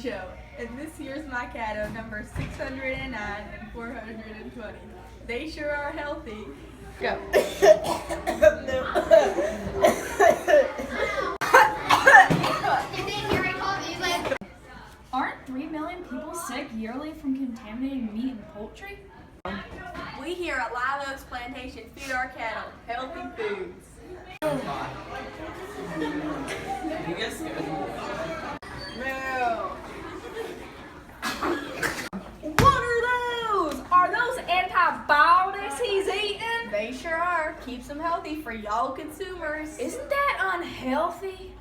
Joe, and this year's my cattle number 609 and 420. They sure are healthy. Go. Aren't 3 million people sick yearly from contaminated meat and poultry? We here at Live Oaks Plantation feed our cattle healthy foods. You guys good? No. What are those? Are those antibiotics he's eating? They sure are. Keeps them healthy for y'all consumers. Isn't that unhealthy?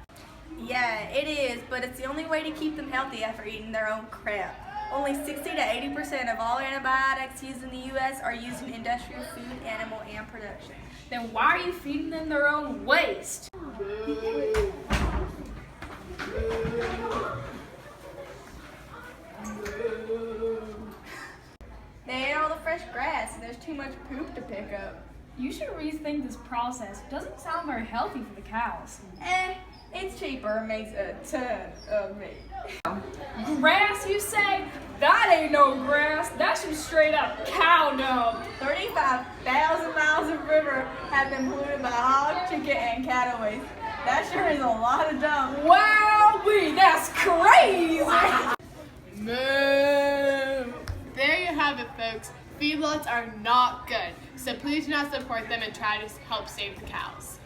Yeah, it is, but it's the only way to keep them healthy after eating their own crap. Only 60 to 80% of all antibiotics used in the U.S. are used in industrial food, animal, and production. Then why are you feeding them their own waste? They ate all the fresh grass, and there's too much poop to pick up. You should rethink this process. It doesn't sound very healthy for the cows. It's cheaper and makes a ton of meat. Grass, you say? That ain't no grass. That's just straight up cow dung. 35,000 miles of river have been polluted by hog, chicken, and cattle waste. That sure is a lot of dung. Wowee, that's crazy! Moo! There you have it, folks. Feedlots are not good, so please do not support them and try to help save the cows.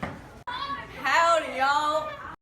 Howdy, y'all.